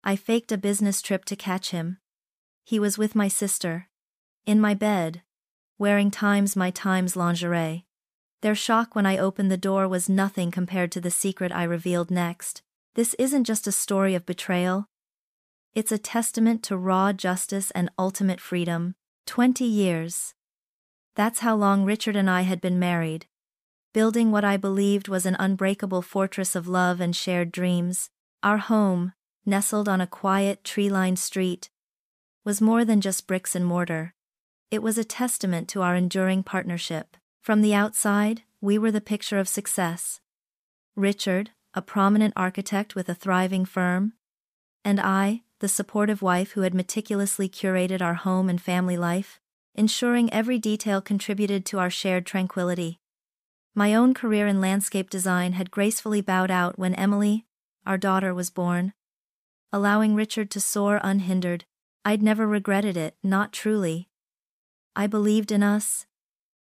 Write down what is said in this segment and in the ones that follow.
I faked a business trip to catch him. He was with my sister. In my bed. Wearing my Times lingerie. Their shock when I opened the door was nothing compared to the secret I revealed next. This isn't just a story of betrayal. It's a testament to raw justice and ultimate freedom. 20 years. That's how long Richard and I had been married. Building what I believed was an unbreakable fortress of love and shared dreams. Our home, nestled on a quiet, tree-lined street, was more than just bricks and mortar. It was a testament to our enduring partnership. From the outside, we were the picture of success. Richard, a prominent architect with a thriving firm, and I, the supportive wife who had meticulously curated our home and family life, ensuring every detail contributed to our shared tranquility. My own career in landscape design had gracefully bowed out when Emily, our daughter, was born. Allowing Richard to soar unhindered, I'd never regretted it, not truly. I believed in us,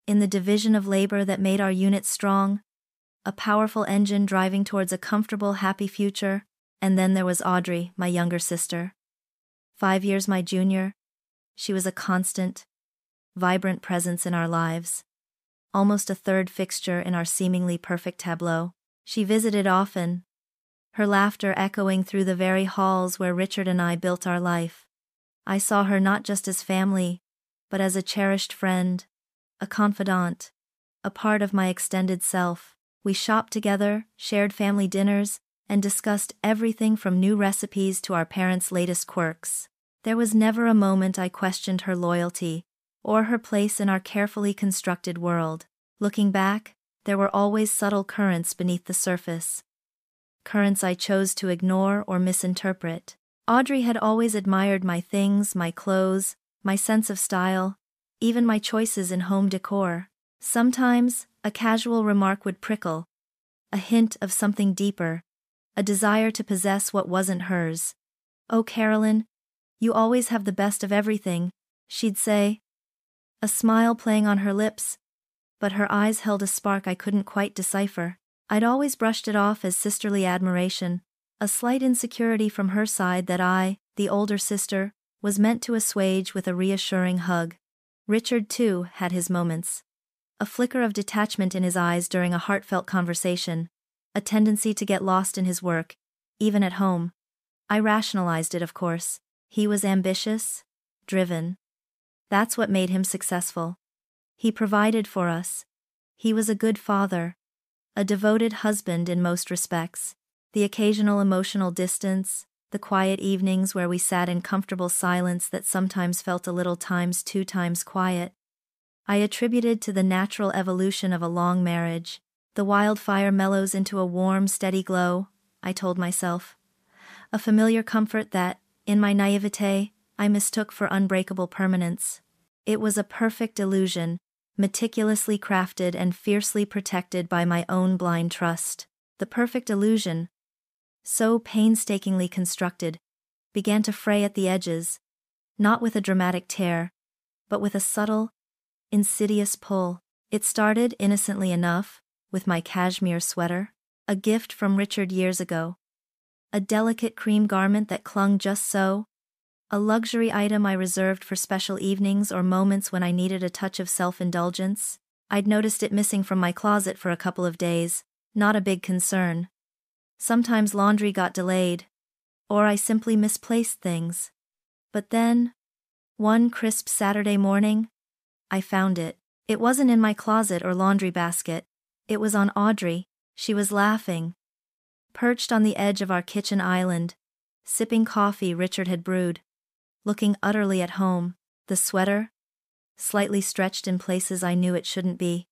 in the division of labor that made our unit strong, a powerful engine driving towards a comfortable, happy future. And then there was Audrey, my younger sister. 5 years my junior. She was a constant, vibrant presence in our lives. Almost a third fixture in our seemingly perfect tableau. She visited often, her laughter echoing through the very halls where Richard and I built our life. I saw her not just as family, but as a cherished friend, a confidant, a part of my extended self. We shopped together, shared family dinners, and discussed everything from new recipes to our parents' latest quirks. There was never a moment I questioned her loyalty, or her place in our carefully constructed world. Looking back, there were always subtle currents beneath the surface. Currents I chose to ignore or misinterpret. Audrey had always admired my things, my clothes, my sense of style, even my choices in home decor. Sometimes, a casual remark would prickle, a hint of something deeper, a desire to possess what wasn't hers. "Oh, Carolyn, you always have the best of everything," she'd say. A smile playing on her lips, but her eyes held a spark I couldn't quite decipher. I'd always brushed it off as sisterly admiration, a slight insecurity from her side that I, the older sister, was meant to assuage with a reassuring hug. Richard, too, had his moments. A flicker of detachment in his eyes during a heartfelt conversation, a tendency to get lost in his work, even at home. I rationalized it, of course. He was ambitious, driven. That's what made him successful. He provided for us. He was a good father, a devoted husband in most respects. The occasional emotional distance, the quiet evenings where we sat in comfortable silence that sometimes felt a little times 2 times quiet, I attributed to the natural evolution of a long marriage. The wildfire mellows into a warm, steady glow, I told myself. A familiar comfort that, in my naivete, I mistook for unbreakable permanence. It was a perfect illusion, meticulously crafted and fiercely protected by my own blind trust. The perfect illusion, so painstakingly constructed, began to fray at the edges, not with a dramatic tear, but with a subtle, insidious pull. It started innocently enough, with my cashmere sweater, a gift from Richard years ago. A delicate cream garment that clung just so, a luxury item I reserved for special evenings or moments when I needed a touch of self-indulgence. I'd noticed it missing from my closet for a couple of days, not a big concern. Sometimes laundry got delayed, or I simply misplaced things. But then, one crisp Saturday morning, I found it. It wasn't in my closet or laundry basket. It was on Audrey. She was laughing, perched on the edge of our kitchen island, sipping coffee Richard had brewed, looking utterly at home. The sweater, slightly stretched in places I knew it shouldn't be,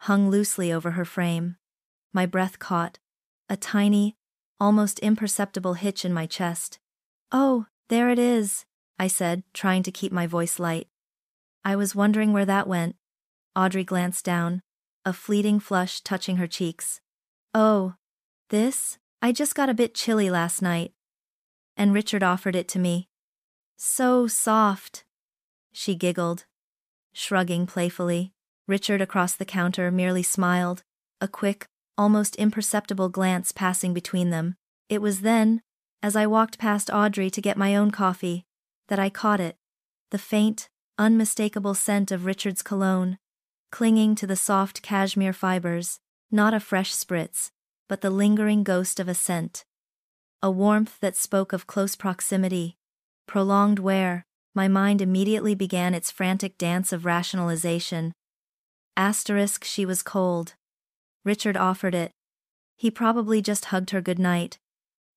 hung loosely over her frame. My breath caught, a tiny, almost imperceptible hitch in my chest. "Oh, there it is," I said, trying to keep my voice light. "I was wondering where that went." Audrey glanced down, a fleeting flush touching her cheeks. "Oh, this? I just got a bit chilly last night." And Richard offered it to me. "So soft." She giggled, shrugging playfully. Richard across the counter merely smiled, a quick, almost imperceptible glance passing between them. It was then, as I walked past Audrey to get my own coffee, that I caught it, the faint, unmistakable scent of Richard's cologne, clinging to the soft cashmere fibers, not a fresh spritz, but the lingering ghost of a scent. A warmth that spoke of close proximity, prolonged wear. My mind immediately began its frantic dance of rationalization. Asterisk, she was cold. Richard offered it. He probably just hugged her goodnight.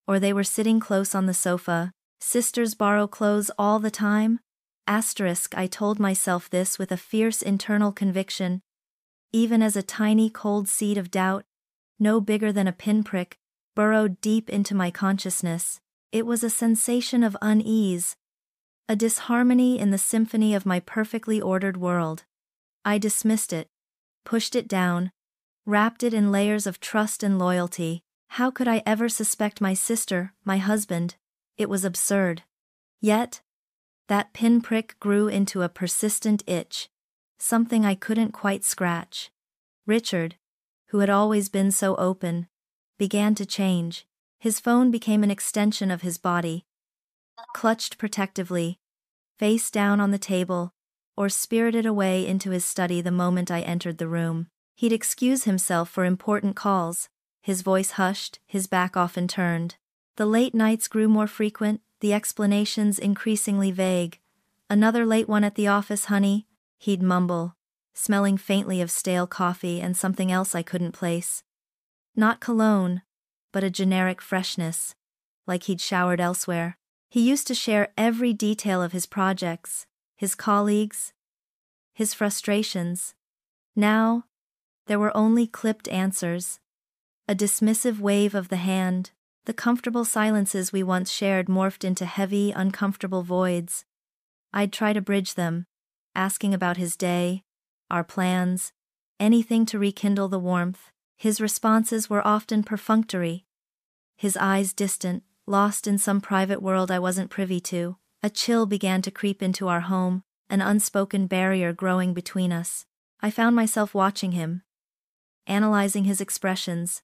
Or they were sitting close on the sofa. Sisters borrow clothes all the time? Asterisk, I told myself this with a fierce internal conviction. Even as a tiny cold seed of doubt, no bigger than a pinprick, burrowed deep into my consciousness, it was a sensation of unease, a disharmony in the symphony of my perfectly ordered world. I dismissed it, pushed it down, wrapped it in layers of trust and loyalty. How could I ever suspect my sister, my husband? It was absurd. Yet, that pinprick grew into a persistent itch, something I couldn't quite scratch. Richard, who had always been so open, began to change. His phone became an extension of his body, clutched protectively, face down on the table, or spirited away into his study the moment I entered the room. He'd excuse himself for important calls, his voice hushed, his back often turned. The late nights grew more frequent, the explanations increasingly vague. Another late one at the office, honey, he'd mumble, smelling faintly of stale coffee and something else I couldn't place. Not cologne, but a generic freshness, like he'd showered elsewhere. He used to share every detail of his projects, his colleagues, his frustrations. Now, there were only clipped answers, a dismissive wave of the hand. The comfortable silences we once shared morphed into heavy, uncomfortable voids. I'd try to bridge them, asking about his day, our plans, anything to rekindle the warmth. His responses were often perfunctory, his eyes distant, lost in some private world I wasn't privy to. A chill began to creep into our home, an unspoken barrier growing between us. I found myself watching him, analyzing his expressions,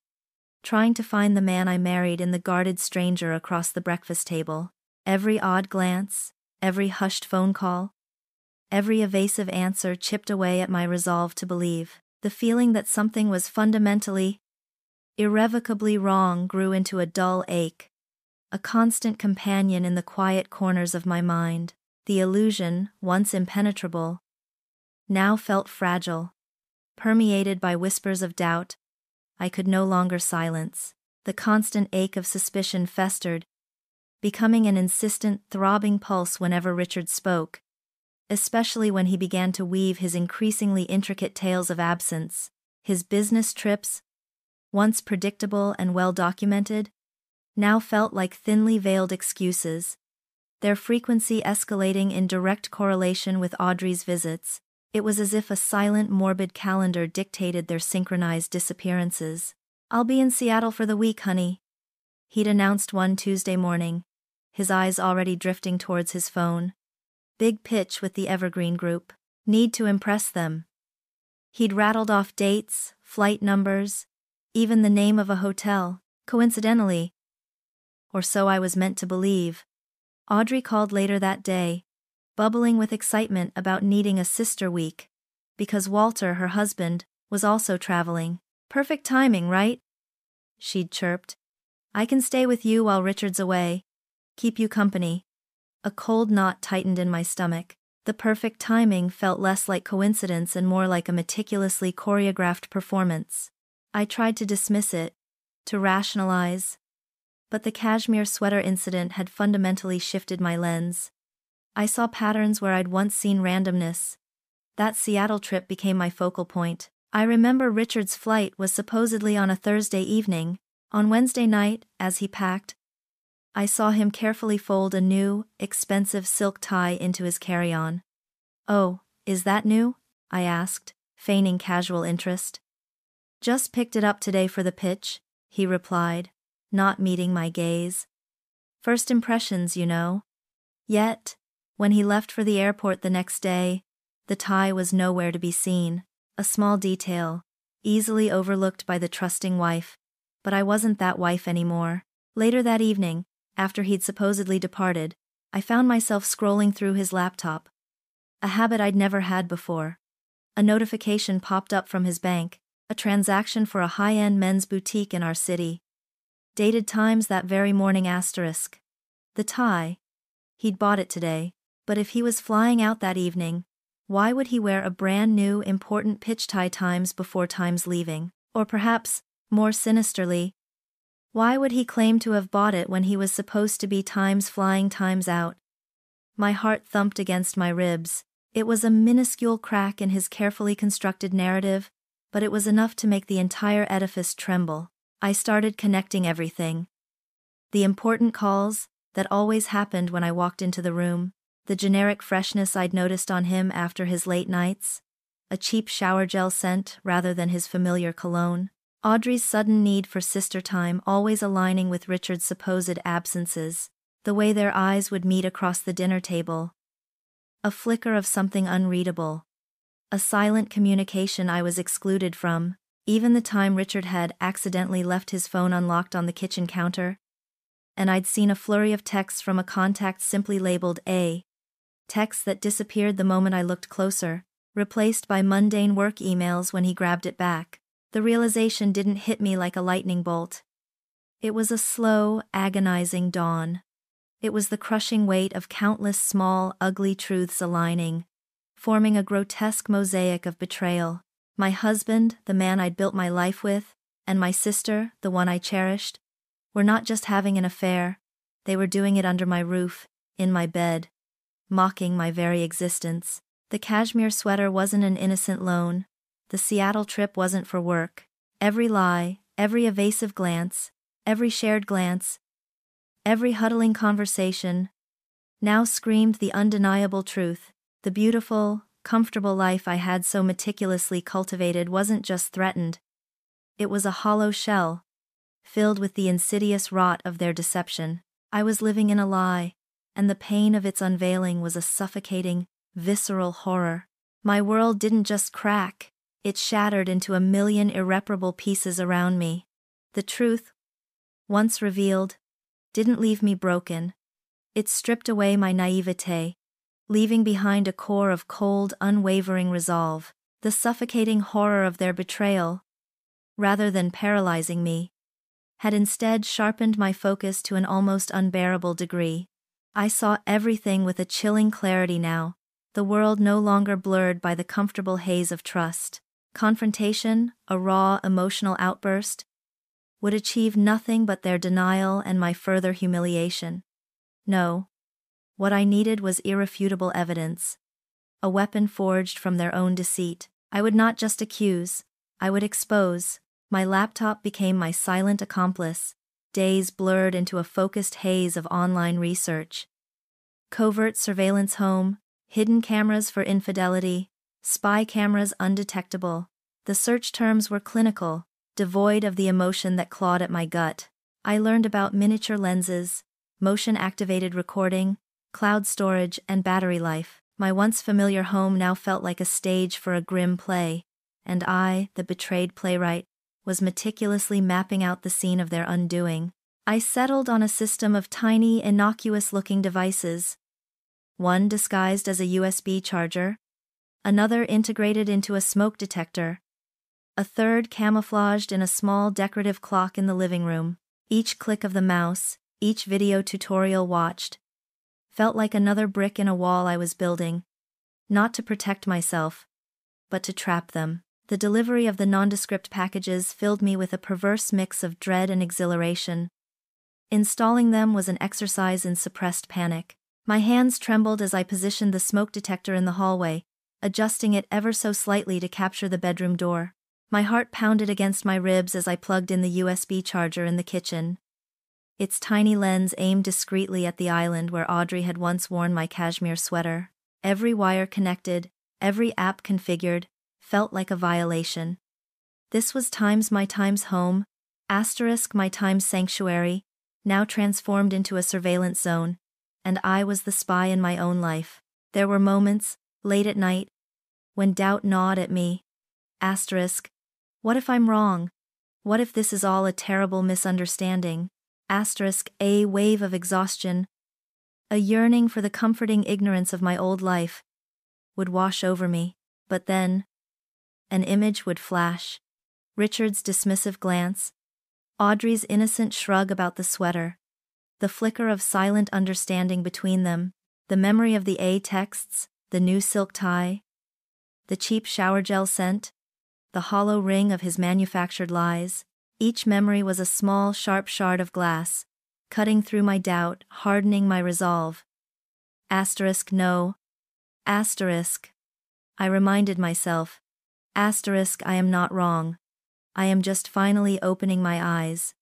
trying to find the man I married in the guarded stranger across the breakfast table. Every odd glance, every hushed phone call, every evasive answer chipped away at my resolve to believe. The feeling that something was fundamentally, irrevocably wrong grew into a dull ache, a constant companion in the quiet corners of my mind. The illusion, once impenetrable, now felt fragile, permeated by whispers of doubt I could no longer silence. The constant ache of suspicion festered, becoming an insistent, throbbing pulse whenever Richard spoke, especially when he began to weave his increasingly intricate tales of absence. His business trips, once predictable and well-documented, now felt like thinly veiled excuses, their frequency escalating in direct correlation with Audrey's visits. It was as if a silent, morbid calendar dictated their synchronized disappearances. "I'll be in Seattle for the week, honey," he'd announced one Tuesday morning, his eyes already drifting towards his phone. Big pitch with the Evergreen Group. Need to impress them. He'd rattled off dates, flight numbers, even the name of a hotel. Coincidentally, or so I was meant to believe, Audrey called later that day, bubbling with excitement about needing a sister week, because Walter, her husband, was also traveling. "Perfect timing, right?" she'd chirped. "I can stay with you while Richard's away. Keep you company." A cold knot tightened in my stomach. The perfect timing felt less like coincidence and more like a meticulously choreographed performance. I tried to dismiss it, to rationalize, but the cashmere sweater incident had fundamentally shifted my lens. I saw patterns where I'd once seen randomness. That Seattle trip became my focal point. I remember Richard's flight was supposedly on a Thursday evening. On Wednesday night, as he packed, I saw him carefully fold a new, expensive silk tie into his carry-on. "Oh, is that new?" I asked, feigning casual interest. "Just picked it up today for the pitch," he replied, not meeting my gaze. "First impressions, you know." Yet, when he left for the airport the next day, the tie was nowhere to be seen. A small detail, easily overlooked by the trusting wife. But I wasn't that wife anymore. Later that evening, After he'd supposedly departed, I found myself scrolling through his laptop. A habit I'd never had before. A notification popped up from his bank, a transaction for a high-end men's boutique in our city. Dated times that very morning asterisk. The tie. He'd bought it today, but if he was flying out that evening, why would he wear a brand new important pitch tie times before times leaving? Or perhaps, more sinisterly, why would he claim to have bought it when he was supposed to be times flying times out? My heart thumped against my ribs. It was a minuscule crack in his carefully constructed narrative, but it was enough to make the entire edifice tremble. I started connecting everything. The important calls, that always happened when I walked into the room, the generic freshness I'd noticed on him after his late nights, a cheap shower gel scent rather than his familiar cologne, Audrey's sudden need for sister time always aligning with Richard's supposed absences, the way their eyes would meet across the dinner table. A flicker of something unreadable. A silent communication I was excluded from, even the time Richard had accidentally left his phone unlocked on the kitchen counter. And I'd seen a flurry of texts from a contact simply labeled A. Texts that disappeared the moment I looked closer, replaced by mundane work emails when he grabbed it back. The realization didn't hit me like a lightning bolt. It was a slow, agonizing dawn. It was the crushing weight of countless small, ugly truths aligning, forming a grotesque mosaic of betrayal. My husband, the man I'd built my life with, and my sister, the one I cherished, were not just having an affair, they were doing it under my roof, in my bed, mocking my very existence. The cashmere sweater wasn't an innocent loan. The Seattle trip wasn't for work. Every lie, every evasive glance, every shared glance, every huddling conversation, now screamed the undeniable truth. The beautiful, comfortable life I had so meticulously cultivated wasn't just threatened. It was a hollow shell, filled with the insidious rot of their deception. I was living in a lie, and the pain of its unveiling was a suffocating, visceral horror. My world didn't just crack, it shattered into a million irreparable pieces around me. The truth, once revealed, didn't leave me broken. It stripped away my naivete, leaving behind a core of cold, unwavering resolve. The suffocating horror of their betrayal, rather than paralyzing me, had instead sharpened my focus to an almost unbearable degree. I saw everything with a chilling clarity now, the world no longer blurred by the comfortable haze of trust. Confrontation, a raw, emotional outburst, would achieve nothing but their denial and my further humiliation. No. What I needed was irrefutable evidence, a weapon forged from their own deceit. I would not just accuse, I would expose. My laptop became my silent accomplice, days blurred into a focused haze of online research. Covert surveillance home, hidden cameras for infidelity, spy cameras undetectable. The search terms were clinical, devoid of the emotion that clawed at my gut. I learned about miniature lenses, motion-activated recording, cloud storage, and battery life. My once familiar home now felt like a stage for a grim play, and I, the betrayed playwright, was meticulously mapping out the scene of their undoing. I settled on a system of tiny, innocuous-looking devices. One disguised as a USB charger, another integrated into a smoke detector, a third camouflaged in a small decorative clock in the living room. Each click of the mouse, each video tutorial watched, felt like another brick in a wall I was building, not to protect myself, but to trap them. The delivery of the nondescript packages filled me with a perverse mix of dread and exhilaration. Installing them was an exercise in suppressed panic. My hands trembled as I positioned the smoke detector in the hallway, adjusting it ever so slightly to capture the bedroom door. My heart pounded against my ribs as I plugged in the USB charger in the kitchen. Its tiny lens aimed discreetly at the island where Audrey had once worn my cashmere sweater. Every wire connected, every app configured, felt like a violation. This was my times home, my times sanctuary, now transformed into a surveillance zone, and I was the spy in my own life. There were moments, late at night, when doubt gnawed at me. What if I'm wrong? What if this is all a terrible misunderstanding? A wave of exhaustion, a yearning for the comforting ignorance of my old life, would wash over me. But then, an image would flash. Richard's dismissive glance, Audrey's innocent shrug about the sweater, the flicker of silent understanding between them, the memory of the A texts, the new silk tie, the cheap shower gel scent, the hollow ring of his manufactured lies. Each memory was a small, sharp shard of glass, cutting through my doubt, hardening my resolve. No. I reminded myself. I am not wrong. I am just finally opening my eyes.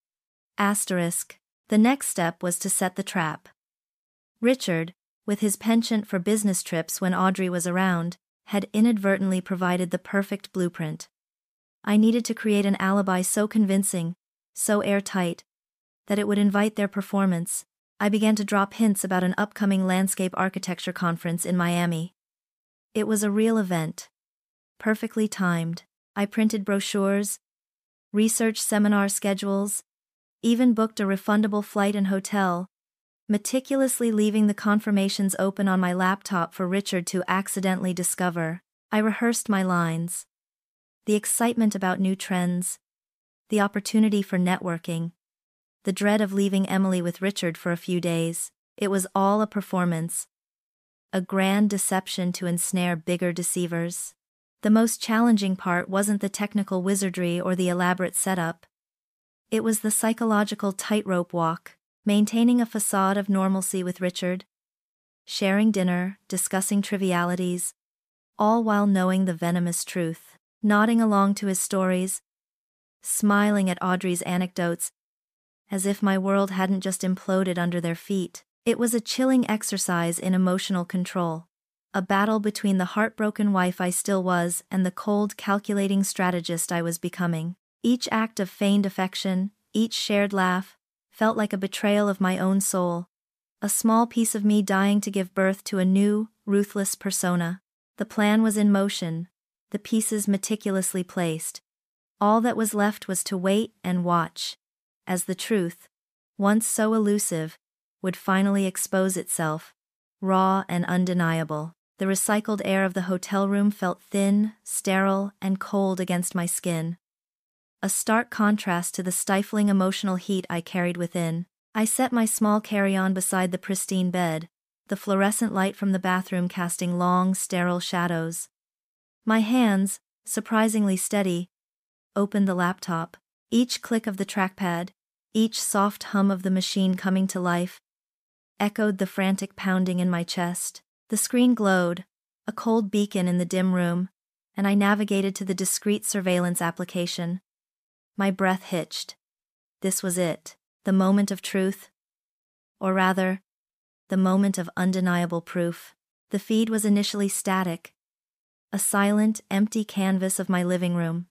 The next step was to set the trap. Richard, with his penchant for business trips when Audrey was around, had inadvertently provided the perfect blueprint. I needed to create an alibi so convincing, so airtight, that it would invite their performance. I began to drop hints about an upcoming landscape architecture conference in Miami. It was a real event. Perfectly timed. I printed brochures, researched seminar schedules, even booked a refundable flight and hotel, meticulously leaving the confirmations open on my laptop for Richard to accidentally discover. I rehearsed my lines. The excitement about new trends, the opportunity for networking, the dread of leaving Emily with Richard for a few days. It was all a performance. A grand deception to ensnare bigger deceivers. The most challenging part wasn't the technical wizardry or the elaborate setup. It was the psychological tightrope walk, maintaining a facade of normalcy with Richard, sharing dinner, discussing trivialities, all while knowing the venomous truth, nodding along to his stories, smiling at Audrey's anecdotes, as if my world hadn't just imploded under their feet. It was a chilling exercise in emotional control. A battle between the heartbroken wife I still was and the cold, calculating strategist I was becoming. Each act of feigned affection, each shared laugh, felt like a betrayal of my own soul. A small piece of me dying to give birth to a new, ruthless persona. The plan was in motion, the pieces meticulously placed. All that was left was to wait and watch, as the truth, once so elusive, would finally expose itself, raw and undeniable. The recycled air of the hotel room felt thin, sterile, and cold against my skin. A stark contrast to the stifling emotional heat I carried within. I set my small carry-on beside the pristine bed, the fluorescent light from the bathroom casting long, sterile shadows. My hands, surprisingly steady, opened the laptop. Each click of the trackpad, each soft hum of the machine coming to life, echoed the frantic pounding in my chest. The screen glowed, a cold beacon in the dim room, and I navigated to the discreet surveillance application. My breath hitched. This was it, the moment of truth. Or rather, the moment of undeniable proof. The feed was initially static. A silent, empty canvas of my living room.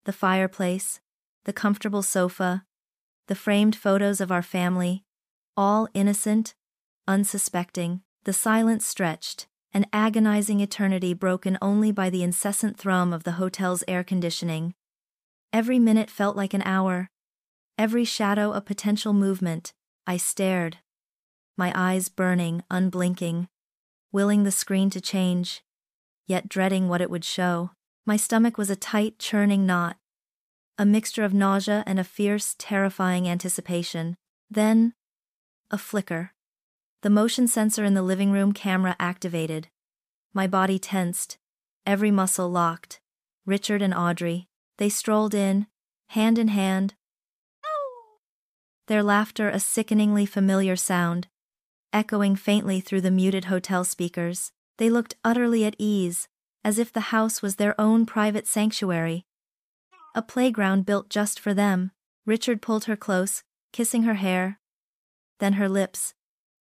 The fireplace, the comfortable sofa, the framed photos of our family, all innocent, unsuspecting. The silence stretched, an agonizing eternity broken only by the incessant thrum of the hotel's air conditioning. Every minute felt like an hour, every shadow a potential movement. I stared, my eyes burning, unblinking, willing the screen to change, yet dreading what it would show. My stomach was a tight, churning knot, a mixture of nausea and a fierce, terrifying anticipation. Then, a flicker. The motion sensor in the living room camera activated. My body tensed, every muscle locked. Richard and Audrey, they strolled in, hand in hand. Their laughter a sickeningly familiar sound, echoing faintly through the muted hotel speakers. They looked utterly at ease, as if the house was their own private sanctuary. A playground built just for them. Richard pulled her close, kissing her hair. Then her lips,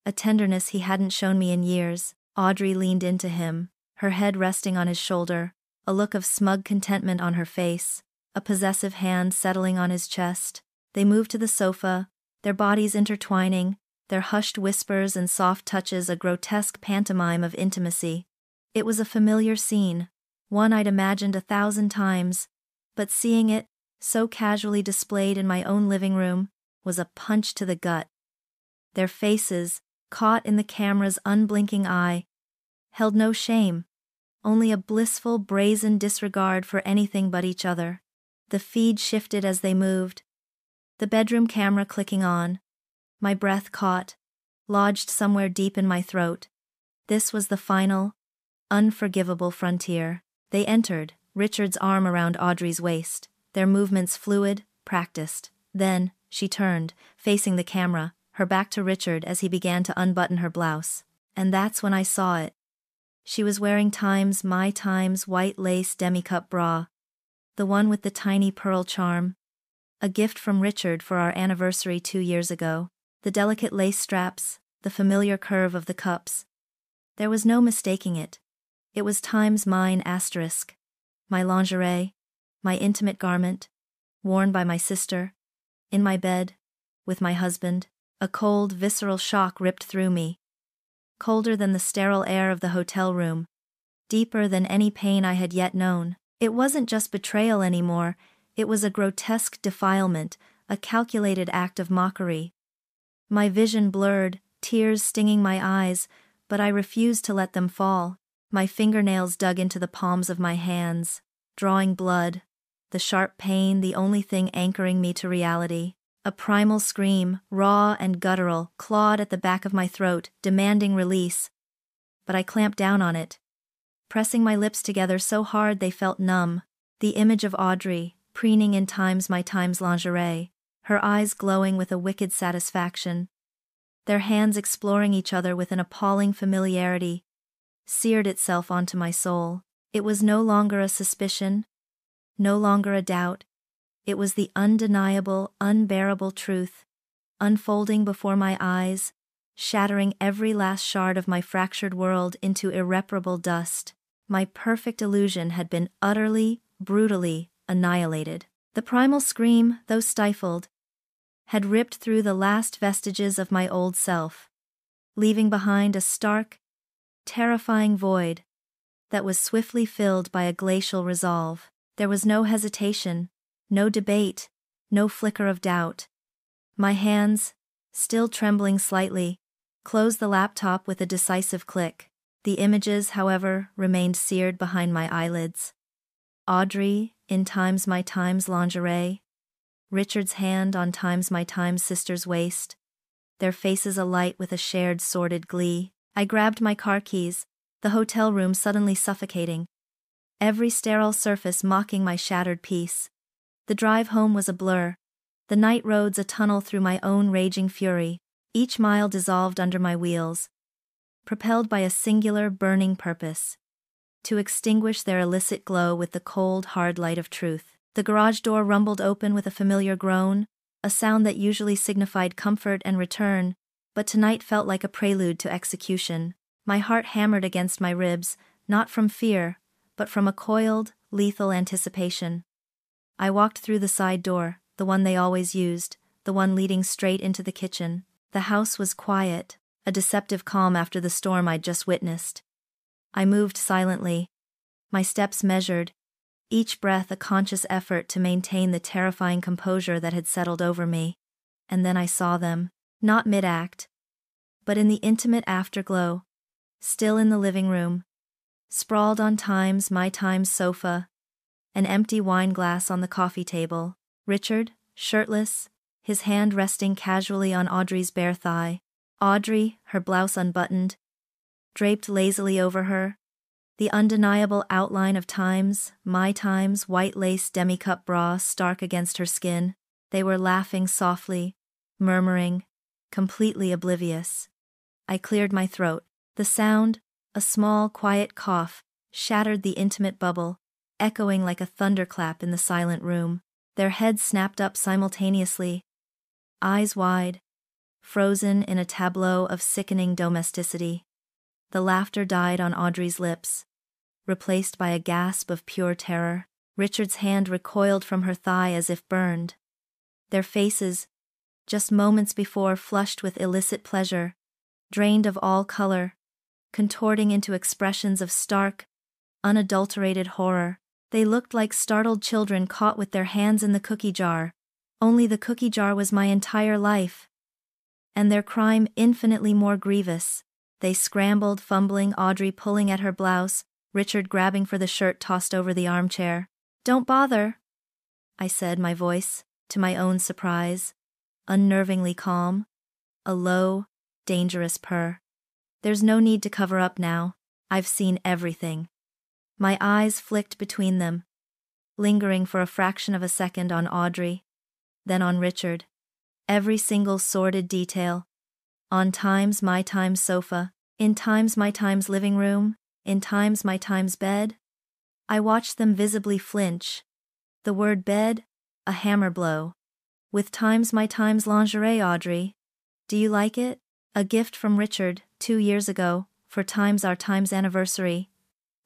a tenderness he hadn't shown me in years. Audrey leaned into him, her head resting on his shoulder, a look of smug contentment on her face, a possessive hand settling on his chest. They moved to the sofa, their bodies intertwining, their hushed whispers and soft touches a grotesque pantomime of intimacy. It was a familiar scene, one I'd imagined 1,000 times, but seeing it, so casually displayed in my own living room, was a punch to the gut. Their faces, caught in the camera's unblinking eye, held no shame, only a blissful, brazen disregard for anything but each other. The feed shifted as they moved, the bedroom camera clicking on, my breath caught, lodged somewhere deep in my throat. This was the final, unforgivable frontier. They entered, Richard's arm around Audrey's waist, their movements fluid, practiced. Then, she turned, facing the camera, her back to Richard as he began to unbutton her blouse. And that's when I saw it. She was wearing my Times white lace demi-cup bra, the one with the tiny pearl charm. A gift from Richard for our anniversary 2 years ago. The delicate lace straps, the familiar curve of the cups. There was no mistaking it. It was mine asterisk. My lingerie, my intimate garment, worn by my sister, in my bed, with my husband. A cold, visceral shock ripped through me. Colder than the sterile air of the hotel room. Deeper than any pain I had yet known. It wasn't just betrayal anymore, it was a grotesque defilement, a calculated act of mockery. My vision blurred, tears stinging my eyes, but I refused to let them fall. My fingernails dug into the palms of my hands, drawing blood, the sharp pain the only thing anchoring me to reality. A primal scream, raw and guttural, clawed at the back of my throat, demanding release. But I clamped down on it, pressing my lips together so hard they felt numb. The image of Audrey, preening in my lingerie, her eyes glowing with a wicked satisfaction, their hands exploring each other with an appalling familiarity, seared itself onto my soul. It was no longer a suspicion, no longer a doubt. It was the undeniable, unbearable truth, unfolding before my eyes, shattering every last shard of my fractured world into irreparable dust. My perfect illusion had been utterly, brutally annihilated. The primal scream, though stifled, had ripped through the last vestiges of my old self, leaving behind a stark, terrifying void that was swiftly filled by a glacial resolve. There was no hesitation, no debate, no flicker of doubt. My hands, still trembling slightly, closed the laptop with a decisive click. The images, however, remained seared behind my eyelids. Audrey, in my lingerie, Richard's hand on my sister's waist, their faces alight with a shared sordid glee. I grabbed my car keys, the hotel room suddenly suffocating, every sterile surface mocking my shattered peace. The drive home was a blur, the night roads a tunnel through my own raging fury, each mile dissolved under my wheels, propelled by a singular, burning purpose: to extinguish their illicit glow with the cold, hard light of truth. The garage door rumbled open with a familiar groan, a sound that usually signified comfort and return, but tonight felt like a prelude to execution. My heart hammered against my ribs, not from fear, but from a coiled, lethal anticipation. I walked through the side door, the one they always used, the one leading straight into the kitchen. The house was quiet, a deceptive calm after the storm I'd just witnessed. I moved silently, my steps measured, each breath a conscious effort to maintain the terrifying composure that had settled over me. And then I saw them, not mid-act, but in the intimate afterglow, still in the living room, sprawled on my sofa, an empty wine glass on the coffee table. Richard, shirtless, his hand resting casually on Audrey's bare thigh. Audrey, her blouse unbuttoned, draped lazily over her, the undeniable outline of my white lace demi-cup bra stark against her skin. They were laughing softly, murmuring, completely oblivious. I cleared my throat. The sound, a small, quiet cough, shattered the intimate bubble, echoing like a thunderclap in the silent room. Their heads snapped up simultaneously, eyes wide, frozen in a tableau of sickening domesticity. The laughter died on Audrey's lips, replaced by a gasp of pure terror. Richard's hand recoiled from her thigh as if burned. Their faces, just moments before flushed with illicit pleasure, drained of all color, contorting into expressions of stark, unadulterated horror. They looked like startled children caught with their hands in the cookie jar, Only the cookie jar was my entire life. And their crime infinitely more grievous. They scrambled, fumbling, Audrey pulling at her blouse, Richard grabbing for the shirt tossed over the armchair. "Don't bother," I said, my voice, to my own surprise, unnervingly calm. A low, dangerous purr. "There's no need to cover up now. I've seen everything." My eyes flicked between them, lingering for a fraction of a second on Audrey, then on Richard. Every single sordid detail. On times my time's sofa, in times my time's living room, in times my time's bed. I watched them visibly flinch. The word bed, a hammer blow. "With times my time's lingerie, Audrey. Do you like it? A gift from Richard, 2 years ago, for times our time's anniversary."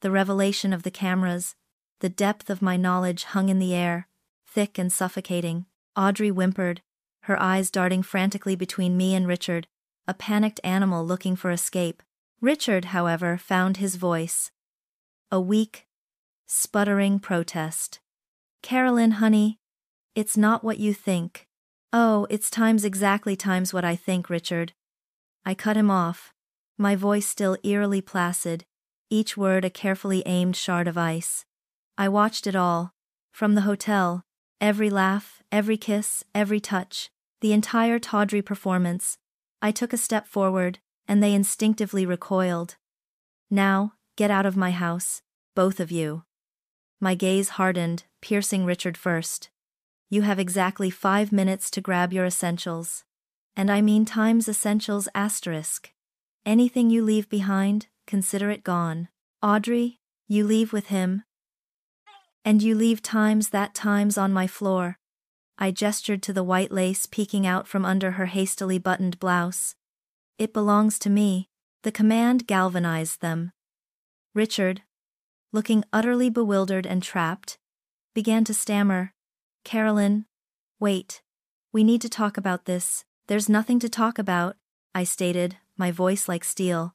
The revelation of the cameras, the depth of my knowledge hung in the air, thick and suffocating. Audrey whimpered, her eyes darting frantically between me and Richard, a panicked animal looking for escape. Richard, however, found his voice. A weak, sputtering protest. "Carolyn, honey, it's not what you think." "Oh, it's times exactly times what I think, Richard." I cut him off, my voice still eerily placid, each word a carefully aimed shard of ice. I watched it all, from the hotel, every laugh, every kiss, every touch, the entire tawdry performance. I took a step forward, and they instinctively recoiled. "Now, get out of my house, both of you." My gaze hardened, piercing Richard first. "You have exactly 5 minutes to grab your essentials. And I mean times essentials asterisk. Anything you leave behind, consider it gone. Audrey, you leave with him. And you leave times that times on my floor." I gestured to the white lace peeking out from under her hastily buttoned blouse. "It belongs to me." The command galvanized them. Richard, looking utterly bewildered and trapped, began to stammer. "Carolyn, wait. We need to talk about this." "There's nothing to talk about," I stated, my voice like steel.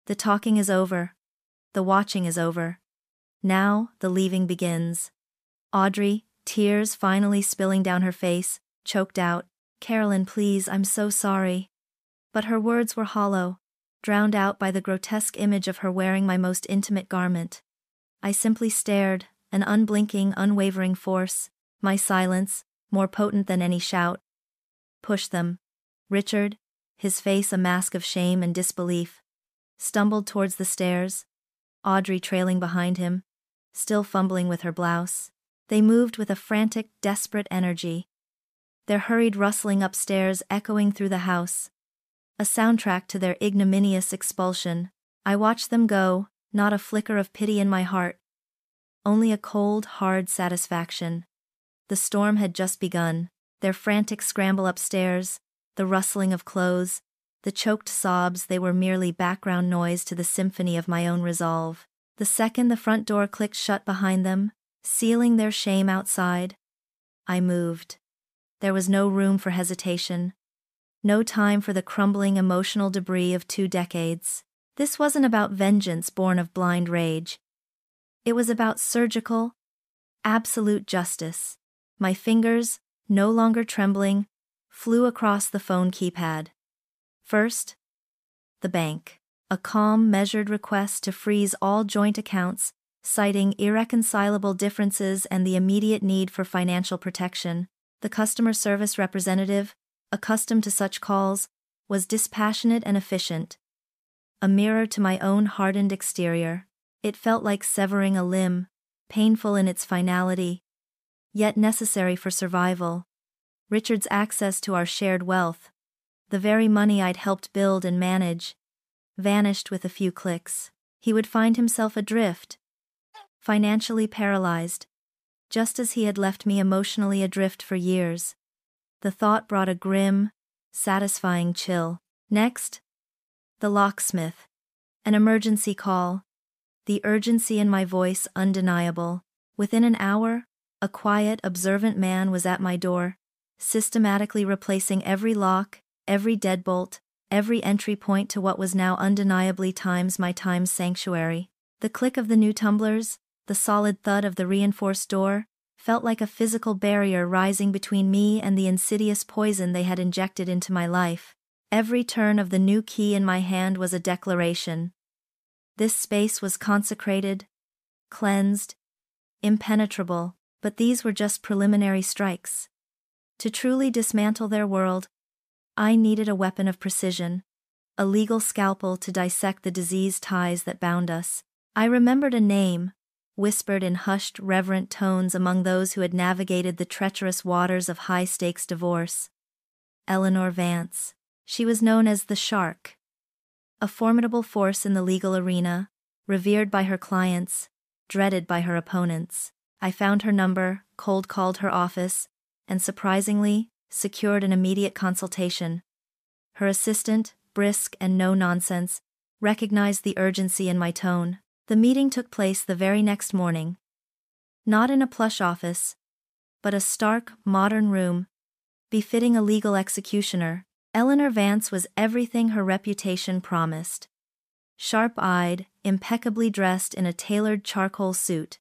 "The talking is over. The watching is over. Now, the leaving begins." Audrey, tears finally spilling down her face, choked out, "Carolyn, please, I'm so sorry." But her words were hollow, drowned out by the grotesque image of her wearing my most intimate garment. I simply stared, an unblinking, unwavering force, my silence, more potent than any shout. "Push them." Richard, his face a mask of shame and disbelief, stumbled towards the stairs, Audrey trailing behind him, still fumbling with her blouse. They moved with a frantic, desperate energy, their hurried rustling upstairs echoing through the house, a soundtrack to their ignominious expulsion. I watched them go, not a flicker of pity in my heart, only a cold, hard satisfaction. The storm had just begun, their frantic scramble upstairs, the rustling of clothes, the choked sobs, they were merely background noise to the symphony of my own resolve. The second the front door clicked shut behind them, sealing their shame outside, I moved. There was no room for hesitation. No time for the crumbling emotional debris of 2 decades. This wasn't about vengeance born of blind rage. It was about surgical, absolute justice. My fingers, no longer trembling, flew across the phone keypad. First, the bank. A calm, measured request to freeze all joint accounts, citing irreconcilable differences and the immediate need for financial protection. The customer service representative, accustomed to such calls, was dispassionate and efficient. A mirror to my own hardened exterior. It felt like severing a limb, painful in its finality, yet necessary for survival. Richard's access to our shared wealth, the very money I'd helped build and manage, vanished with a few clicks. He would find himself adrift, financially paralyzed, just as he had left me emotionally adrift for years. The thought brought a grim, satisfying chill. Next, the locksmith. An emergency call. The urgency in my voice undeniable. Within an hour, a quiet, observant man was at my door, systematically replacing every lock, every deadbolt, every entry point to what was now undeniably my time's sanctuary. The click of the new tumblers, the solid thud of the reinforced door, felt like a physical barrier rising between me and the insidious poison they had injected into my life. Every turn of the new key in my hand was a declaration. This space was consecrated, cleansed, impenetrable, but these were just preliminary strikes. To truly dismantle their world, I needed a weapon of precision, a legal scalpel to dissect the diseased ties that bound us. I remembered a name, whispered in hushed, reverent tones among those who had navigated the treacherous waters of high-stakes divorce. Eleanor Vance. She was known as the Shark. A formidable force in the legal arena, revered by her clients, dreaded by her opponents. I found her number, cold-called her office, and surprisingly, secured an immediate consultation. Her assistant, brisk and no-nonsense, recognized the urgency in my tone. The meeting took place the very next morning. Not in a plush office, but a stark, modern room, befitting a legal executioner. Eleanor Vance was everything her reputation promised. Sharp-eyed, impeccably dressed in a tailored charcoal suit,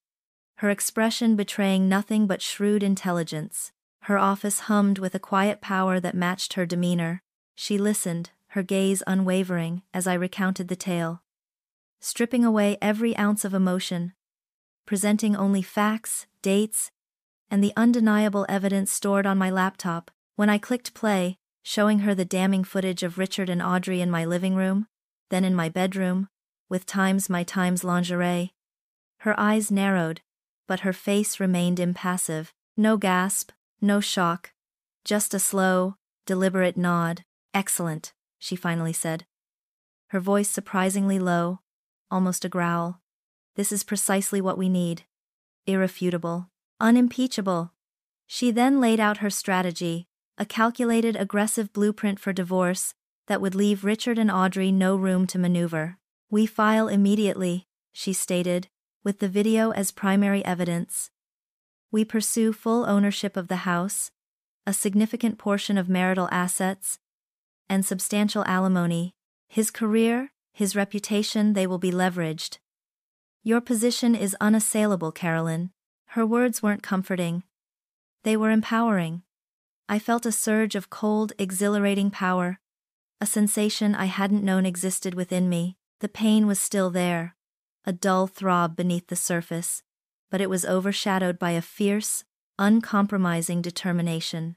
her expression betraying nothing but shrewd intelligence. Her office hummed with a quiet power that matched her demeanor. She listened, her gaze unwavering, as I recounted the tale, stripping away every ounce of emotion, presenting only facts, dates, and the undeniable evidence stored on my laptop. When I clicked play, showing her the damning footage of Richard and Audrey in my living room, then in my bedroom, with my lingerie, her eyes narrowed, but her face remained impassive. No gasp, no shock, just a slow, deliberate nod. "Excellent," she finally said. Her voice surprisingly low, almost a growl. "This is precisely what we need. Irrefutable. Unimpeachable." She then laid out her strategy, a calculated, aggressive blueprint for divorce that would leave Richard and Audrey no room to maneuver. "We file immediately," she stated, with the video as primary evidence. "We pursue full ownership of the house, a significant portion of marital assets, and substantial alimony. His career, his reputation, they will be leveraged. Your position is unassailable, Carolyn." Her words weren't comforting. They were empowering. I felt a surge of cold, exhilarating power, a sensation I hadn't known existed within me. The pain was still there, a dull throb beneath the surface, but it was overshadowed by a fierce, uncompromising determination.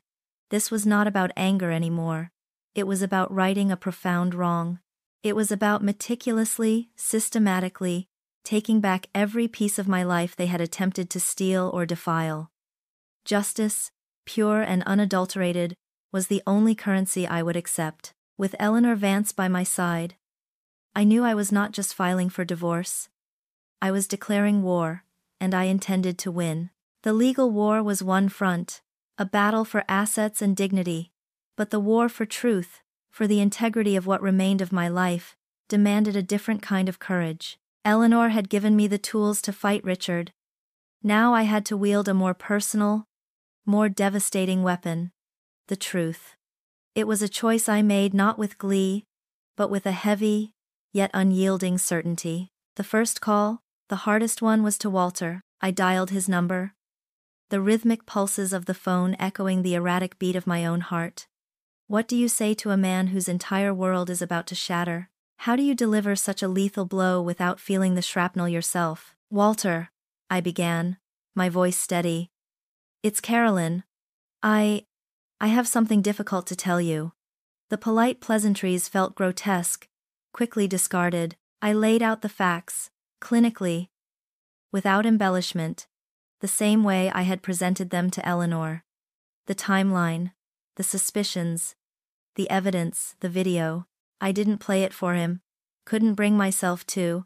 This was not about anger anymore. It was about righting a profound wrong. It was about meticulously, systematically, taking back every piece of my life they had attempted to steal or defile. Justice, pure and unadulterated, was the only currency I would accept. With Eleanor Vance by my side, I knew I was not just filing for divorce. I was declaring war, and I intended to win. The legal war was one front, a battle for assets and dignity, but the war for truth, for the integrity of what remained of my life, demanded a different kind of courage. Eleanor had given me the tools to fight Richard. Now I had to wield a more personal, more devastating weapon: the truth. It was a choice I made not with glee, but with a heavy, yet unyielding certainty. The first call, the hardest one, was to Walter. I dialed his number, the rhythmic pulses of the phone echoing the erratic beat of my own heart. What do you say to a man whose entire world is about to shatter? How do you deliver such a lethal blow without feeling the shrapnel yourself? "Walter," I began, my voice steady. "It's Carolyn. I have something difficult to tell you." The polite pleasantries felt grotesque, quickly discarded. I laid out the facts, clinically, without embellishment, the same way I had presented them to Eleanor. The timeline, the suspicions, the evidence, the video. I didn't play it for him, couldn't bring myself to,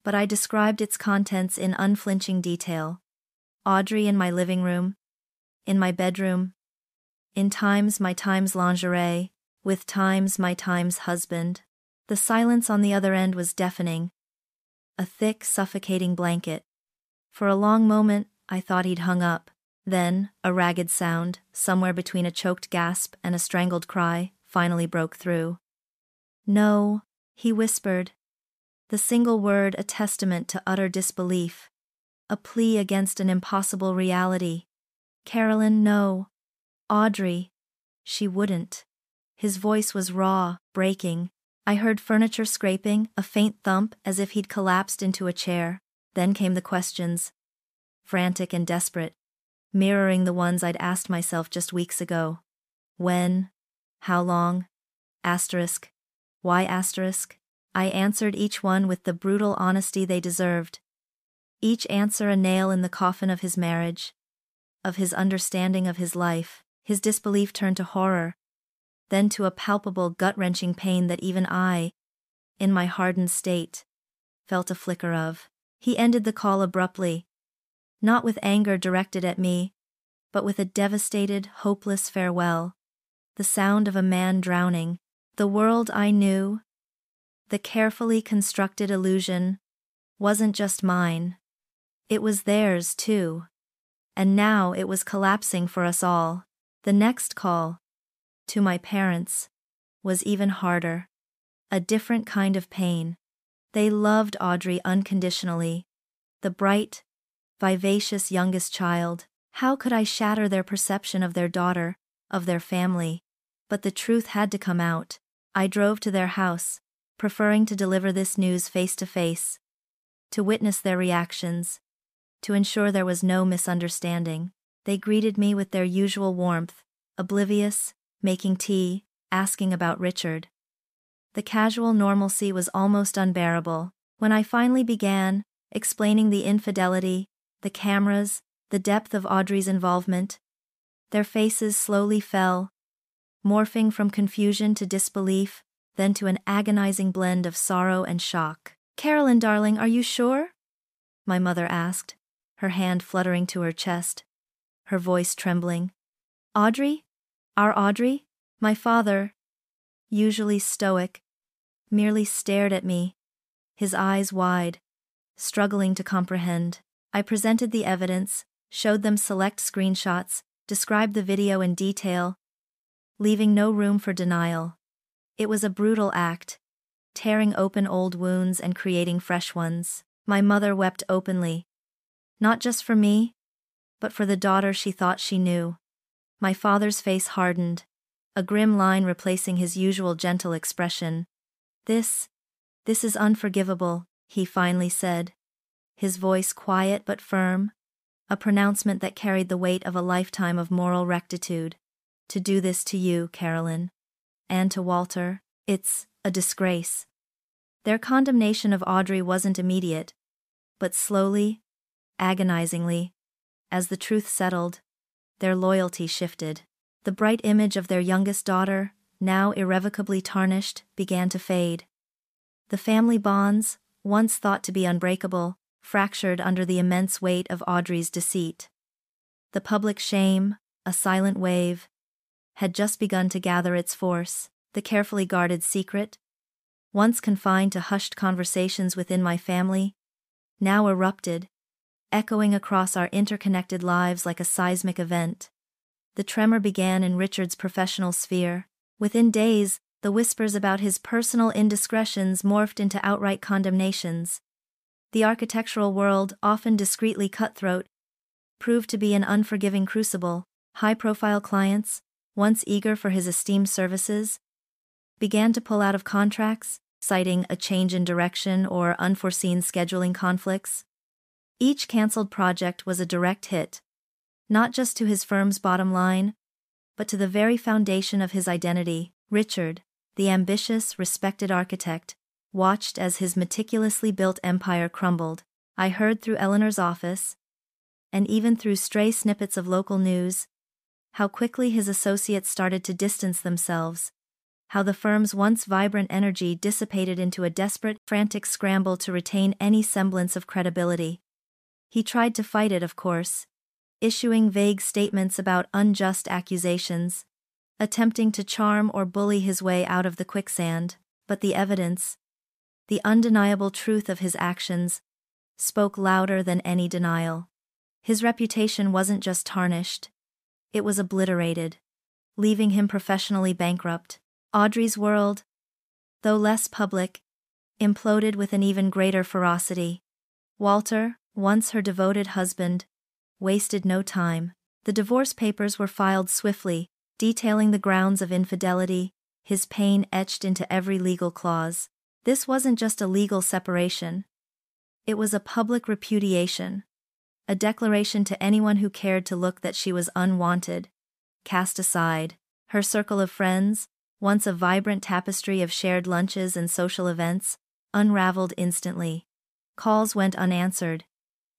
but I described its contents in unflinching detail. Audrey in my living room, in my bedroom, in my lingerie, with my husband. The silence on the other end was deafening, a thick, suffocating blanket. For a long moment, I thought he'd hung up. Then, a ragged sound, somewhere between a choked gasp and a strangled cry, finally broke through. "No," he whispered, the single word a testament to utter disbelief. a plea against an impossible reality. "Carolyn, no. Audrey." She wouldn't. His voice was raw, breaking. I heard furniture scraping, a faint thump as if he'd collapsed into a chair. Then came the questions. Frantic and desperate, mirroring the ones I'd asked myself just weeks ago. When? How long? Asterisk. Why asterisk? I answered each one with the brutal honesty they deserved. Each answer a nail in the coffin of his marriage, of his understanding of his life. His disbelief turned to horror, then to a palpable gut-wrenching pain that even I, in my hardened state, felt a flicker of. He ended the call abruptly, not with anger directed at me, but with a devastated, hopeless farewell. The sound of a man drowning. The world I knew, the carefully constructed illusion, wasn't just mine. It was theirs, too. And now it was collapsing for us all. The next call, to my parents, was even harder. A different kind of pain. They loved Audrey unconditionally. The bright, vivacious youngest child. How could I shatter their perception of their daughter, of their family? But the truth had to come out. I drove to their house, preferring to deliver this news face to face, to witness their reactions, to ensure there was no misunderstanding. They greeted me with their usual warmth, oblivious, making tea, asking about Richard. The casual normalcy was almost unbearable. When I finally began, explaining the infidelity, the cameras, the depth of Audrey's involvement, their faces slowly fell, morphing from confusion to disbelief, then to an agonizing blend of sorrow and shock. "Carolyn, darling, are you sure?" my mother asked, her hand fluttering to her chest, her voice trembling. "Audrey? Our Audrey?" My father, usually stoic, merely stared at me, his eyes wide, struggling to comprehend. I presented the evidence, showed them select screenshots, described the video in detail, leaving no room for denial. It was a brutal act, tearing open old wounds and creating fresh ones. My mother wept openly. Not just for me, but for the daughter she thought she knew. My father's face hardened, a grim line replacing his usual gentle expression. This is unforgivable," he finally said, his voice quiet but firm, a pronouncement that carried the weight of a lifetime of moral rectitude. "To do this to you, Carolyn, and to Walter, it's a disgrace." Their condemnation of Audrey wasn't immediate, but slowly, agonizingly, as the truth settled, their loyalty shifted. The bright image of their youngest daughter, now irrevocably tarnished, began to fade. The family bonds, once thought to be unbreakable, fractured under the immense weight of Audrey's deceit. The public shame, a silent wave, had just begun to gather its force. The carefully guarded secret, once confined to hushed conversations within my family, now erupted, echoing across our interconnected lives like a seismic event. The tremor began in Richard's professional sphere. Within days, the whispers about his personal indiscretions morphed into outright condemnations. The architectural world, often discreetly cutthroat, proved to be an unforgiving crucible. High-profile clients, once eager for his esteemed services, began to pull out of contracts, citing a change in direction or unforeseen scheduling conflicts. Each cancelled project was a direct hit, not just to his firm's bottom line, but to the very foundation of his identity. Richard, the ambitious, respected architect, watched as his meticulously built empire crumbled. I heard through Eleanor's office, and even through stray snippets of local news, how quickly his associates started to distance themselves, how the firm's once vibrant energy dissipated into a desperate, frantic scramble to retain any semblance of credibility. He tried to fight it, of course, issuing vague statements about unjust accusations, attempting to charm or bully his way out of the quicksand, but the evidence, the undeniable truth of his actions, spoke louder than any denial. His reputation wasn't just tarnished, it was obliterated, leaving him professionally bankrupt. Audrey's world, though less public, imploded with an even greater ferocity. Walter, once her devoted husband, wasted no time. The divorce papers were filed swiftly, detailing the grounds of infidelity, his pain etched into every legal clause. This wasn't just a legal separation. It was a public repudiation. A declaration to anyone who cared to look that she was unwanted, cast aside. Her circle of friends, once a vibrant tapestry of shared lunches and social events, unraveled instantly. Calls went unanswered.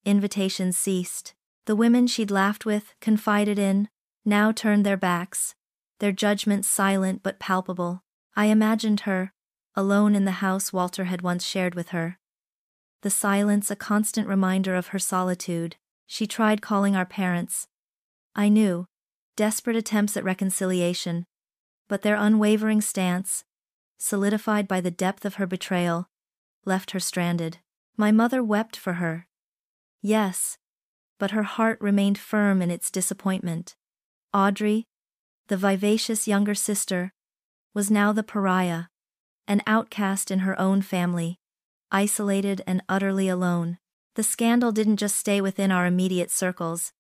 Invitations ceased. The women she'd laughed with, confided in, now turned their backs, their judgment silent but palpable. I imagined her, alone in the house Walter had once shared with her. The silence a constant reminder of her solitude. She tried calling our parents. I knew, desperate attempts at reconciliation, but their unwavering stance, solidified by the depth of her betrayal, left her stranded. My mother wept for her. Yes, but her heart remained firm in its disappointment. Audrey, the vivacious younger sister, was now the pariah, an outcast in her own family, isolated and utterly alone. The scandal didn't just stay within our immediate circles.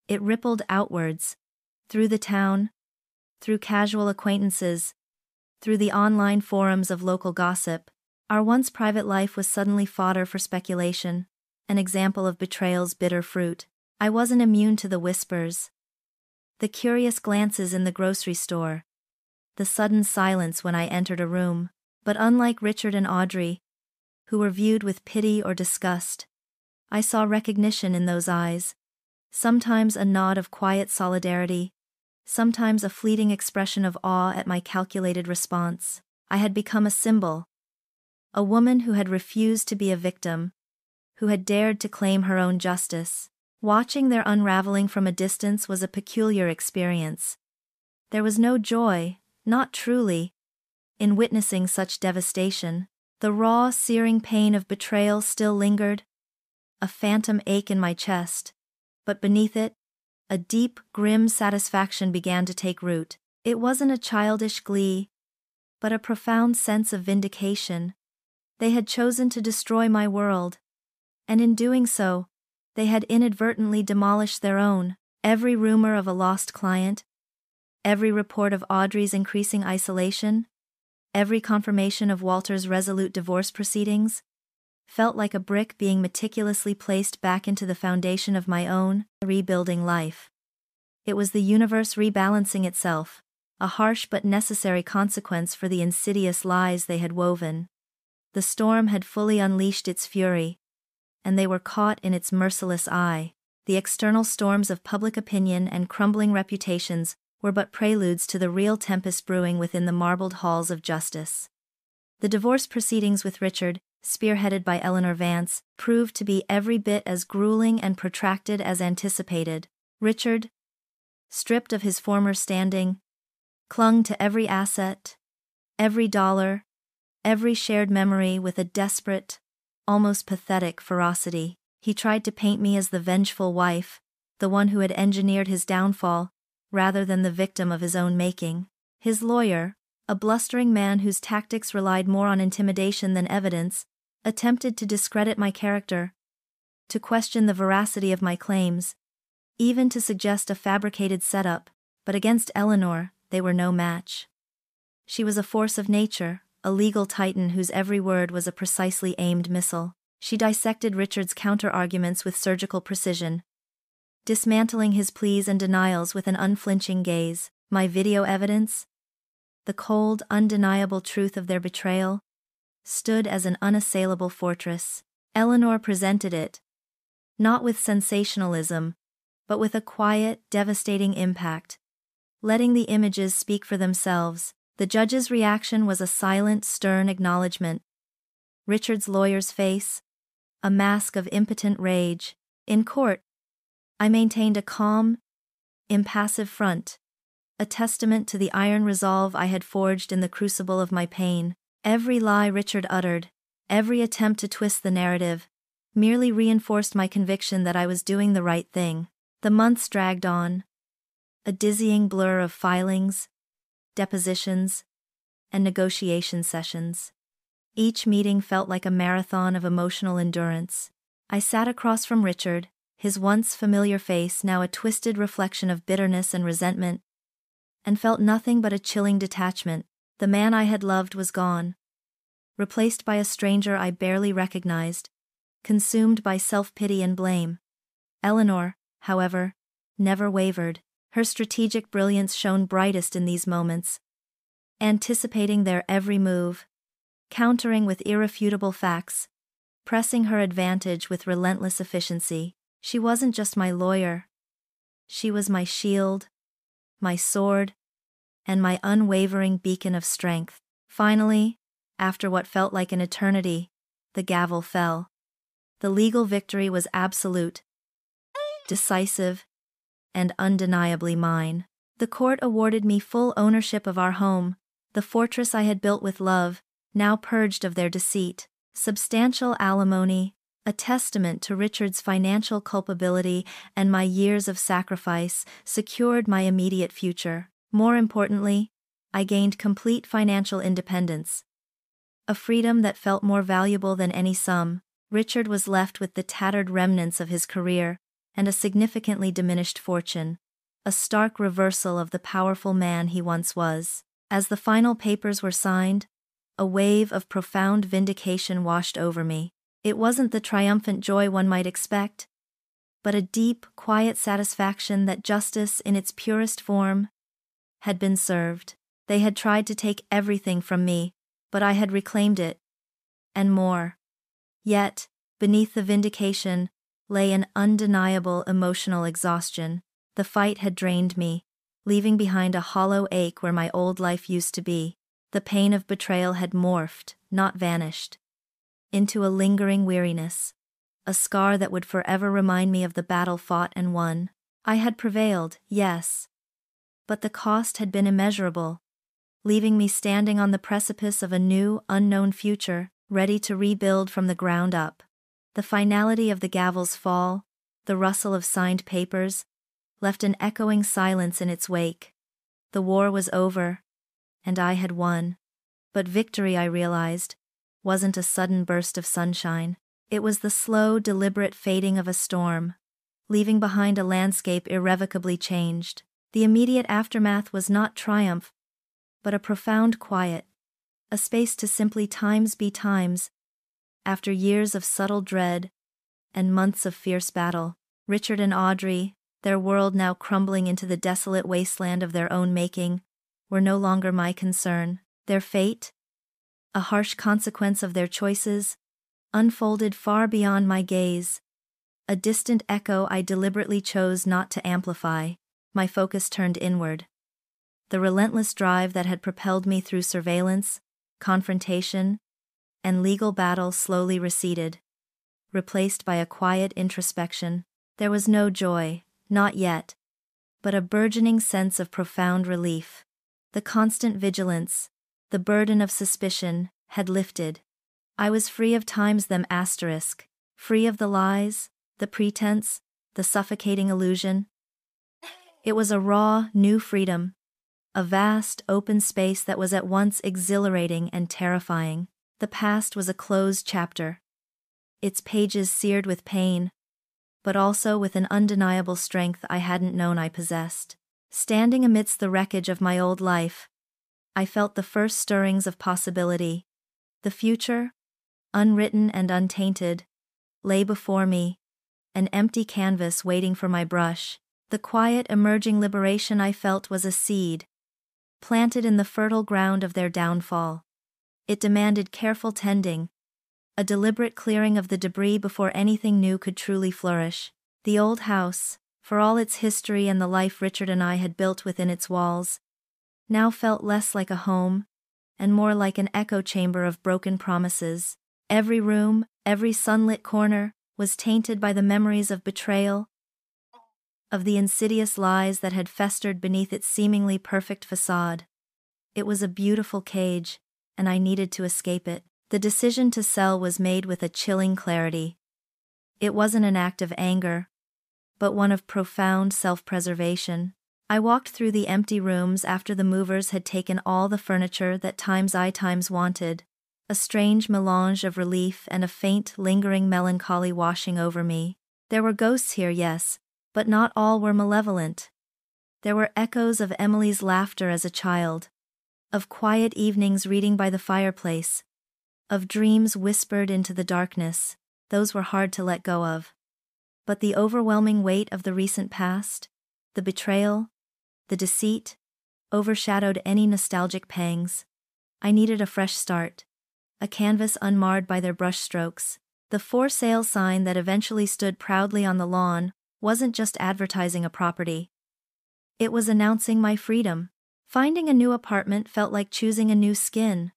It rippled outwards, through the town, through casual acquaintances, through the online forums of local gossip. Our once private life was suddenly fodder for speculation, an example of betrayal's bitter fruit. I wasn't immune to the whispers, the curious glances in the grocery store, the sudden silence when I entered a room. But unlike Richard and Audrey, who were viewed with pity or disgust, I saw recognition in those eyes, sometimes a nod of quiet solidarity, sometimes a fleeting expression of awe at my calculated response. I had become a symbol, a woman who had refused to be a victim, who had dared to claim her own justice. Watching their unraveling from a distance was a peculiar experience. There was no joy, not truly, in witnessing such devastation. The raw, searing pain of betrayal still lingered, a phantom ache in my chest, but beneath it, a deep, grim satisfaction began to take root. It wasn't a childish glee, but a profound sense of vindication. They had chosen to destroy my world, and in doing so, they had inadvertently demolished their own. Every rumor of a lost client, every report of Audrey's increasing isolation, every confirmation of Walter's resolute divorce proceedings, felt like a brick being meticulously placed back into the foundation of my own, rebuilding life. It was the universe rebalancing itself, a harsh but necessary consequence for the insidious lies they had woven. The storm had fully unleashed its fury, and they were caught in its merciless eye. The external storms of public opinion and crumbling reputations were but preludes to the real tempest brewing within the marbled halls of justice. The divorce proceedings with Richard, spearheaded by Eleanor Vance, proved to be every bit as grueling and protracted as anticipated. Richard, stripped of his former standing, clung to every asset, every dollar, every shared memory with a desperate, almost pathetic ferocity. He tried to paint me as the vengeful wife, the one who had engineered his downfall, rather than the victim of his own making. His lawyer, a blustering man whose tactics relied more on intimidation than evidence, attempted to discredit my character, to question the veracity of my claims, even to suggest a fabricated setup, but against Eleanor, they were no match. She was a force of nature, a legal titan whose every word was a precisely aimed missile. She dissected Richard's counter-arguments with surgical precision, dismantling his pleas and denials with an unflinching gaze. My video evidence, the cold, undeniable truth of their betrayal, stood as an unassailable fortress. Eleanor presented it, not with sensationalism, but with a quiet, devastating impact, letting the images speak for themselves. The judge's reaction was a silent, stern acknowledgement. Richard's lawyer's face, a mask of impotent rage. In court, I maintained a calm, impassive front, a testament to the iron resolve I had forged in the crucible of my pain. Every lie Richard uttered, every attempt to twist the narrative, merely reinforced my conviction that I was doing the right thing. The months dragged on, a dizzying blur of filings, depositions, and negotiation sessions. Each meeting felt like a marathon of emotional endurance. I sat across from Richard, his once familiar face now a twisted reflection of bitterness and resentment, and felt nothing but a chilling detachment. The man I had loved was gone, replaced by a stranger I barely recognized, consumed by self-pity and blame. Eleanor, however, never wavered. Her strategic brilliance shone brightest in these moments, anticipating their every move, countering with irrefutable facts, pressing her advantage with relentless efficiency. She wasn't just my lawyer. She was my shield, my sword, and my unwavering beacon of strength. Finally, after what felt like an eternity, the gavel fell. The legal victory was absolute, decisive, and undeniably mine. The court awarded me full ownership of our home, the fortress I had built with love, now purged of their deceit. Substantial alimony, a testament to Richard's financial culpability and my years of sacrifice, secured my immediate future. More importantly, I gained complete financial independence, a freedom that felt more valuable than any sum. Richard was left with the tattered remnants of his career and a significantly diminished fortune, a stark reversal of the powerful man he once was. As the final papers were signed, a wave of profound vindication washed over me. It wasn't the triumphant joy one might expect, but a deep, quiet satisfaction that justice in its purest form had been served. They had tried to take everything from me, but I had reclaimed it, and more. Yet, beneath the vindication, lay an undeniable emotional exhaustion. The fight had drained me, leaving behind a hollow ache where my old life used to be. The pain of betrayal had morphed, not vanished, into a lingering weariness, a scar that would forever remind me of the battle fought and won. I had prevailed, yes, but the cost had been immeasurable, leaving me standing on the precipice of a new, unknown future, ready to rebuild from the ground up. The finality of the gavel's fall, the rustle of signed papers, left an echoing silence in its wake. The war was over, and I had won. But victory, I realized, wasn't a sudden burst of sunshine. It was the slow, deliberate fading of a storm, leaving behind a landscape irrevocably changed. The immediate aftermath was not triumph, but a profound quiet, a space to simply times be times. After years of subtle dread and months of fierce battle, Richard and Audrey, their world now crumbling into the desolate wasteland of their own making, were no longer my concern. Their fate, a harsh consequence of their choices, unfolded far beyond my gaze, a distant echo I deliberately chose not to amplify. My focus turned inward. The relentless drive that had propelled me through surveillance, confrontation, and legal battle slowly receded, replaced by a quiet introspection. There was no joy, not yet, but a burgeoning sense of profound relief. The constant vigilance, the burden of suspicion, had lifted. I was free of times them asterisk, free of the lies, the pretense, the suffocating illusion. It was a raw, new freedom, a vast, open space that was at once exhilarating and terrifying. The past was a closed chapter, its pages seared with pain, but also with an undeniable strength I hadn't known I possessed. Standing amidst the wreckage of my old life, I felt the first stirrings of possibility. The future, unwritten and untainted, lay before me, an empty canvas waiting for my brush. The quiet, emerging liberation I felt was a seed, planted in the fertile ground of their downfall. It demanded careful tending, a deliberate clearing of the debris before anything new could truly flourish. The old house, for all its history and the life Richard and I had built within its walls, now felt less like a home, and more like an echo chamber of broken promises. Every room, every sunlit corner, was tainted by the memories of betrayal, of the insidious lies that had festered beneath its seemingly perfect facade. It was a beautiful cage, and I needed to escape it. The decision to sell was made with a chilling clarity. It wasn't an act of anger, but one of profound self-preservation. I walked through the empty rooms after the movers had taken all the furniture that I wanted, a strange melange of relief and a faint, lingering melancholy washing over me. There were ghosts here, yes, but not all were malevolent. There were echoes of Emily's laughter as a child, of quiet evenings reading by the fireplace, of dreams whispered into the darkness. Those were hard to let go of. But the overwhelming weight of the recent past, the betrayal, the deceit, overshadowed any nostalgic pangs. I needed a fresh start, a canvas unmarred by their brushstrokes. The for sale sign that eventually stood proudly on the lawn wasn't just advertising a property. It was announcing my freedom. Finding a new apartment felt like choosing a new skin.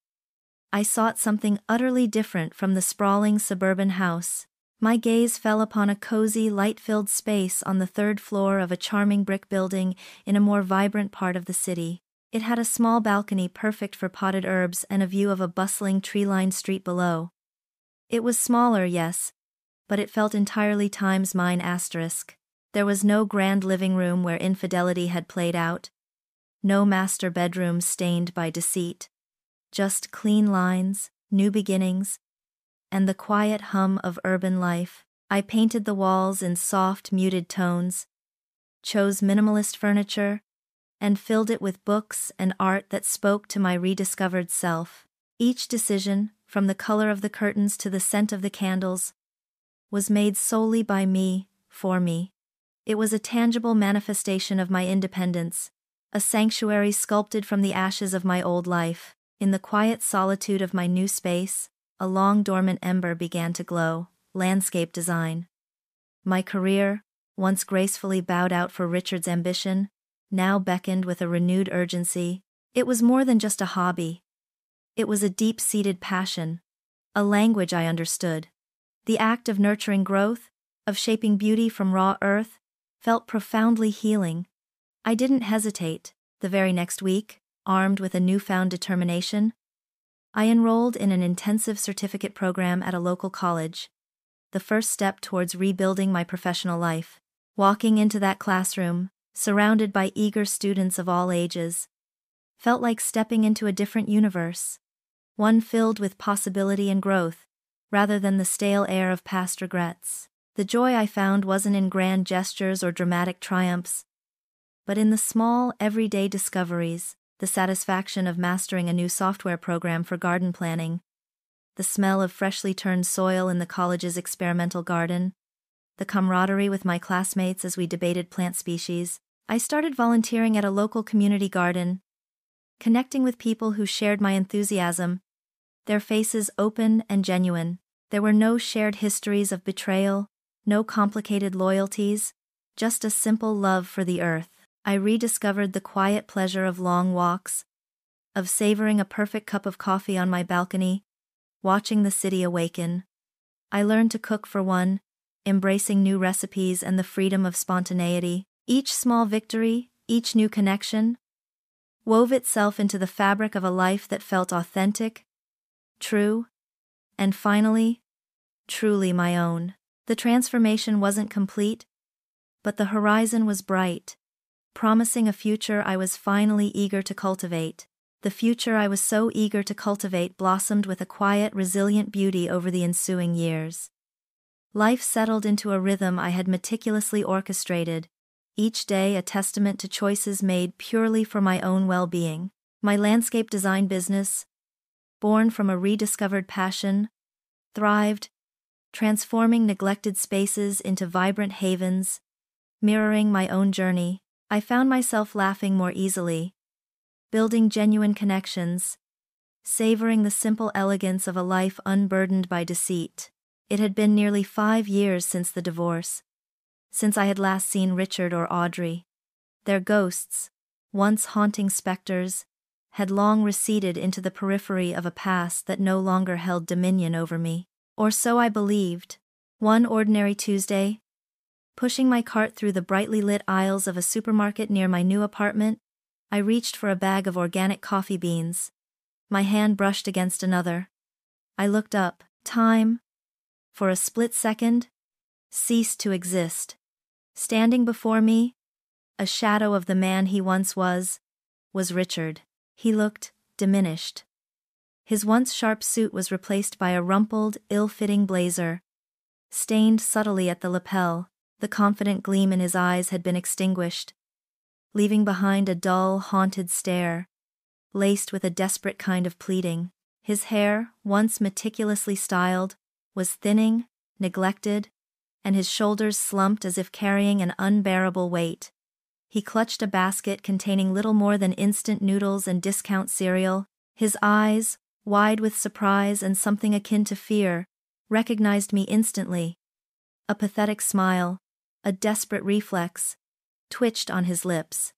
I sought something utterly different from the sprawling suburban house. My gaze fell upon a cozy, light-filled space on the third floor of a charming brick building in a more vibrant part of the city. It had a small balcony perfect for potted herbs and a view of a bustling tree-lined street below. It was smaller, yes, but it felt entirely times mine asterisk. There was no grand living room where infidelity had played out, no master bedroom stained by deceit. Just clean lines, new beginnings, and the quiet hum of urban life. I painted the walls in soft, muted tones, chose minimalist furniture, and filled it with books and art that spoke to my rediscovered self. Each decision, from the color of the curtains to the scent of the candles, was made solely by me, for me. It was a tangible manifestation of my independence, a sanctuary sculpted from the ashes of my old life. In the quiet solitude of my new space, a long dormant ember began to glow: landscape design. My career, once gracefully bowed out for Richard's ambition, now beckoned with a renewed urgency. It was more than just a hobby. It was a deep-seated passion, a language I understood. The act of nurturing growth, of shaping beauty from raw earth, felt profoundly healing. I didn't hesitate. The very next week, armed with a newfound determination, I enrolled in an intensive certificate program at a local college, the first step towards rebuilding my professional life. Walking into that classroom, surrounded by eager students of all ages, felt like stepping into a different universe, one filled with possibility and growth, rather than the stale air of past regrets. The joy I found wasn't in grand gestures or dramatic triumphs, but in the small, everyday discoveries: the satisfaction of mastering a new software program for garden planning, the smell of freshly turned soil in the college's experimental garden, the camaraderie with my classmates as we debated plant species. I started volunteering at a local community garden, connecting with people who shared my enthusiasm, their faces open and genuine. There were no shared histories of betrayal, no complicated loyalties, just a simple love for the earth. I rediscovered the quiet pleasure of long walks, of savoring a perfect cup of coffee on my balcony, watching the city awaken. I learned to cook for one, embracing new recipes and the freedom of spontaneity. Each small victory, each new connection, wove itself into the fabric of a life that felt authentic, true, and finally, truly my own. The transformation wasn't complete, but the horizon was bright, promising a future I was finally eager to cultivate. The future I was so eager to cultivate blossomed with a quiet, resilient beauty over the ensuing years. Life settled into a rhythm I had meticulously orchestrated, each day a testament to choices made purely for my own well-being. My landscape design business, born from a rediscovered passion, thrived, transforming neglected spaces into vibrant havens. Mirroring my own journey, I found myself laughing more easily, building genuine connections, savoring the simple elegance of a life unburdened by deceit. It had been nearly 5 years since the divorce, since I had last seen Richard or Audrey. Their ghosts, once haunting specters, had long receded into the periphery of a past that no longer held dominion over me. Or so I believed. One ordinary Tuesday, pushing my cart through the brightly lit aisles of a supermarket near my new apartment, I reached for a bag of organic coffee beans. My hand brushed against another. I looked up. Time, for a split second, ceased to exist. Standing before me, a shadow of the man he once was Richard. He looked diminished, His once sharp suit was replaced by a rumpled, ill-fitting blazer. Stained subtly at the lapel, the confident gleam in his eyes had been extinguished, leaving behind a dull, haunted stare, laced with a desperate kind of pleading. His hair, once meticulously styled, was thinning, neglected, and his shoulders slumped as if carrying an unbearable weight. He clutched a basket containing little more than instant noodles and discount cereal. His eyes, wide with surprise and something akin to fear, recognized me instantly. A pathetic smile, a desperate reflex, twitched on his lips.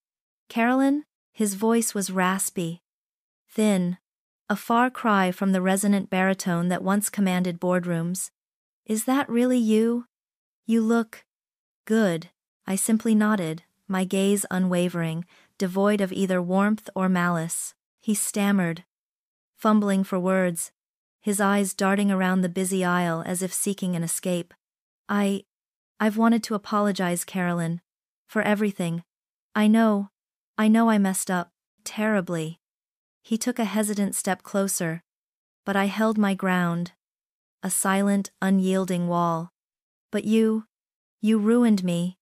"Carolyn?" His voice was raspy, thin, a far cry from the resonant baritone that once commanded boardrooms. "Is that really you? You look good." I simply nodded, my gaze unwavering, devoid of either warmth or malice. He stammered, fumbling for words, his eyes darting around the busy aisle as if seeking an escape. I've wanted to apologize, Carolyn, for everything. I know I messed up, terribly." He took a hesitant step closer, but I held my ground. A silent, unyielding wall. "But you ruined me.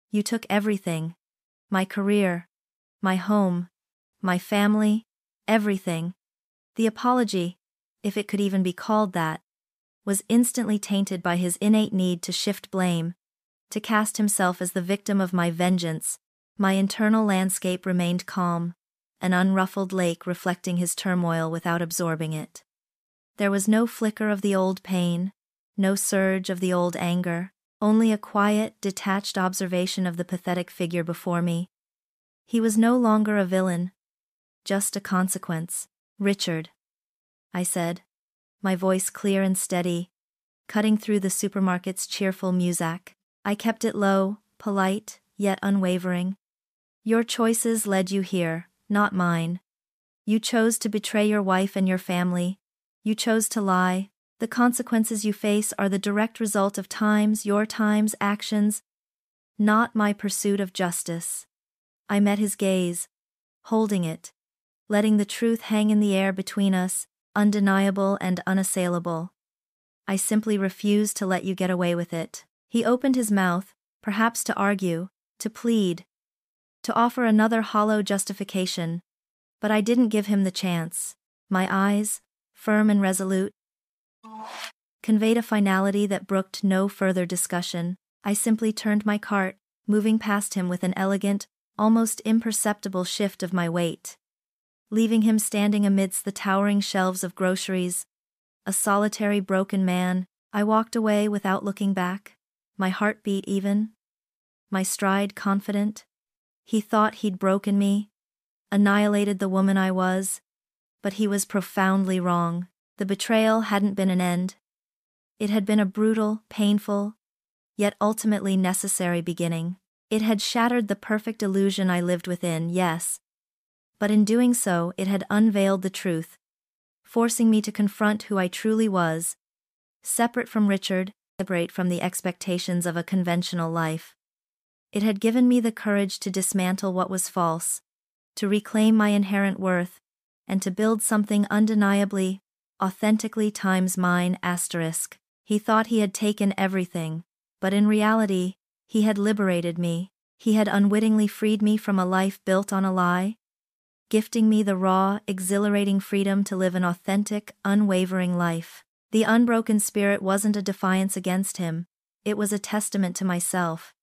You took everything. My career, my home, my family, everything." The apology, if it could even be called that, was instantly tainted by his innate need to shift blame, to cast himself as the victim of my vengeance. My internal landscape remained calm, an unruffled lake reflecting his turmoil without absorbing it. There was no flicker of the old pain, no surge of the old anger, only a quiet, detached observation of the pathetic figure before me. He was no longer a villain, just a consequence. "Richard," I said, my voice clear and steady, cutting through the supermarket's cheerful muzak. I kept it low, polite, yet unwavering. "Your choices led you here, not mine. You chose to betray your wife and your family. You chose to lie. The consequences you face are the direct result of your time's actions, not my pursuit of justice." I met his gaze, holding it, letting the truth hang in the air between us, undeniable and unassailable. "I simply refuse to let you get away with it." He opened his mouth, perhaps to argue, to plead, to offer another hollow justification, but I didn't give him the chance. My eyes, firm and resolute, conveyed a finality that brooked no further discussion. I simply turned my cart, moving past him with an elegant, almost imperceptible shift of my weight. Leaving him standing amidst the towering shelves of groceries, a solitary broken man, I walked away without looking back, my heartbeat even, my stride confident. He thought he'd broken me, annihilated the woman I was, but he was profoundly wrong. The betrayal hadn't been an end. It had been a brutal, painful, yet ultimately necessary beginning. It had shattered the perfect illusion I lived within, yes, but in doing so it had unveiled the truth, forcing me to confront who I truly was, separate from Richard, separate from the expectations of a conventional life. It had given me the courage to dismantle what was false, to reclaim my inherent worth, and to build something undeniably, authentically times mine. He thought he had taken everything, but in reality, he had liberated me. He had unwittingly freed me from a life built on a lie, gifting me the raw, exhilarating freedom to live an authentic, unwavering life. The unbroken spirit wasn't a defiance against him, it was a testament to myself.